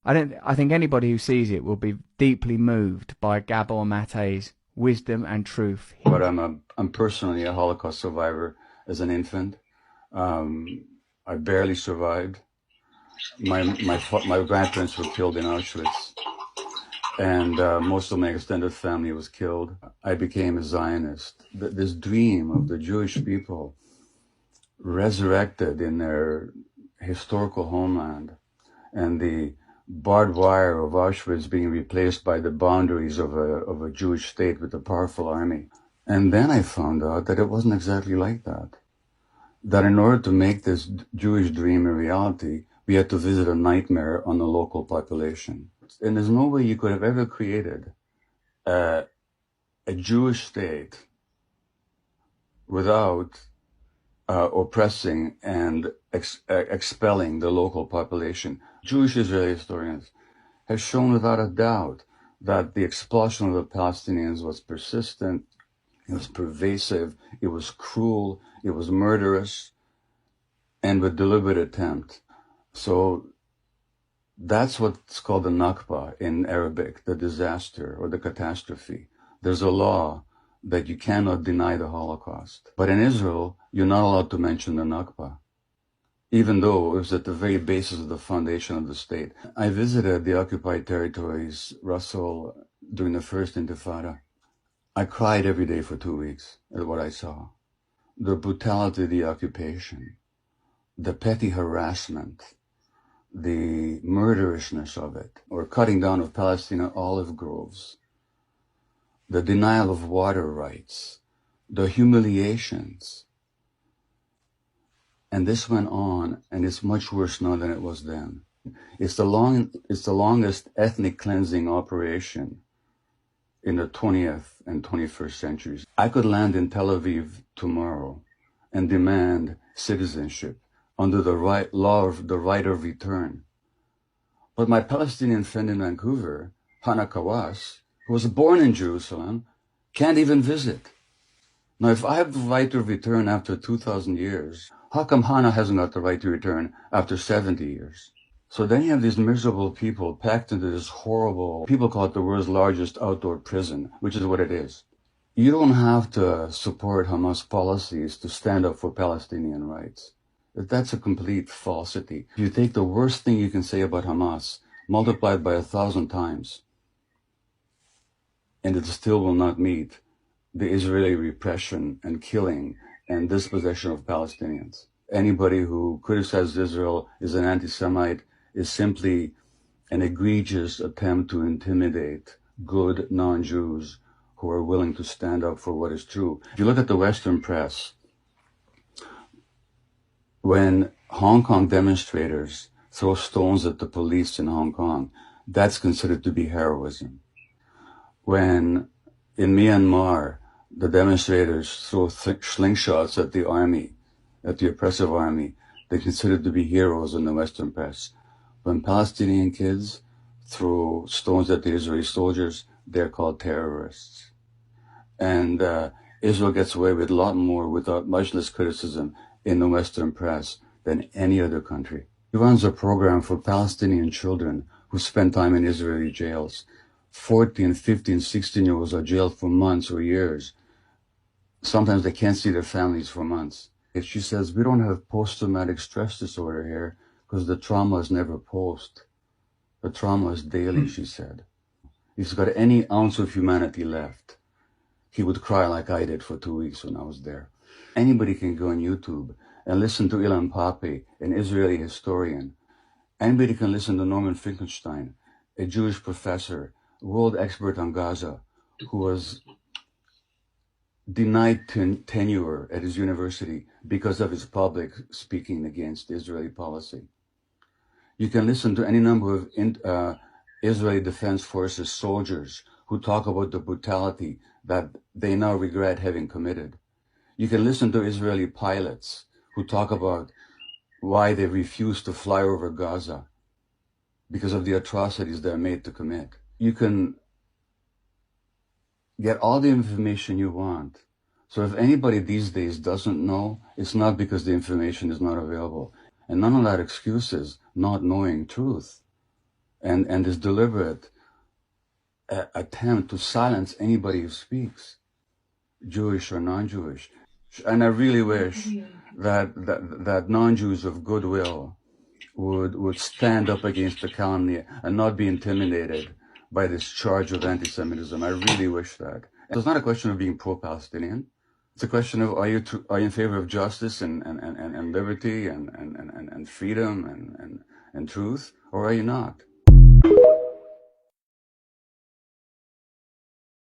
I think anybody who sees it will be deeply moved by Gabor Mate's wisdom and truth. But I'm personally a Holocaust survivor as an infant. I barely survived. My grandparents were killed in Auschwitz, and most of my extended family was killed. I became a Zionist. This dream of the Jewish people resurrected in their historical homeland, and the barbed wire of Auschwitz being replaced by the boundaries of a Jewish state with a powerful army. And then I found out that it wasn't exactly like that. That in order to make this Jewish dream a reality, we had to visit a nightmare on the local population. And there's no way you could have ever created a Jewish state without oppressing and expelling the local population. Jewish Israeli historians have shown without a doubt that the expulsion of the Palestinians was persistent, it was pervasive, it was cruel, it was murderous, and with deliberate attempt. So that's what's called the Nakba in Arabic, the disaster or the catastrophe. There's a law that you cannot deny the Holocaust. But in Israel, you're not allowed to mention the Nakba, even though it was at the very basis of the foundation of the state. I visited the occupied territories, Russell, during the first Intifada. I cried every day for 2 weeks at what I saw. The brutality of the occupation, the petty harassment, the murderousness of it, or cutting down of Palestinian olive groves, the denial of water rights, the humiliations. And this went on, and it's much worse now than it was then. It's the longest ethnic cleansing operation in the 20th and 21st centuries. I could land in Tel Aviv tomorrow and demand citizenship under the law of the right of return. But my Palestinian friend in Vancouver, Hannah Kawas, who was born in Jerusalem, can't even visit. Now, if I have the right to return after 2,000 years, how come Hannah hasn't got the right to return after 70 years? So then you have these miserable people packed into this horrible, people call it the world's largest outdoor prison, which is what it is. You don't have to support Hamas policies to stand up for Palestinian rights. That's a complete falsity. If you take the worst thing you can say about Hamas, multiplied by 1,000 times, and it still will not meet the Israeli repression and killing and dispossession of Palestinians. Anybody who criticizes Israel is an anti-Semite is simply an egregious attempt to intimidate good non-Jews who are willing to stand up for what is true. If you look at the Western press, when Hong Kong demonstrators throw stones at the police in Hong Kong, that's considered to be heroism. When in Myanmar, the demonstrators throw slingshots at the army, at the oppressive army, they're considered to be heroes in the Western press. When Palestinian kids throw stones at the Israeli soldiers, they're called terrorists. And Israel gets away with a lot more without much less criticism in the Western press than any other country. He runs a program for Palestinian children who spend time in Israeli jails. 14, 15, 16-year-olds are jailed for months or years. Sometimes they can't see their families for months. She says, we don't have post-traumatic stress disorder here because the trauma is never post. The trauma is daily, she said. If he's got any ounce of humanity left, he would cry like I did for 2 weeks when I was there. Anybody can go on YouTube and listen to Ilan Pappé, an Israeli historian. Anybody can listen to Norman Finkelstein, a Jewish professor, world expert on Gaza, who was denied tenure at his university because of his public speaking against Israeli policy. You can listen to any number of Israeli Defense Forces soldiers who talk about the brutality that they now regret having committed. You can listen to Israeli pilots who talk about why they refuse to fly over Gaza because of the atrocities they're made to commit. You can get all the information you want. So if anybody these days doesn't know, it's not because the information is not available. And none of that excuses not knowing truth. and this deliberate attempt to silence anybody who speaks, Jewish or non-Jewish. And I really wish that non-Jews of goodwill would stand up against the calumny and not be intimidated by this charge of anti-Semitism. I really wish that. And it's not a question of being pro-Palestinian. It's a question of are you in favor of justice and liberty and freedom and truth, or are you not?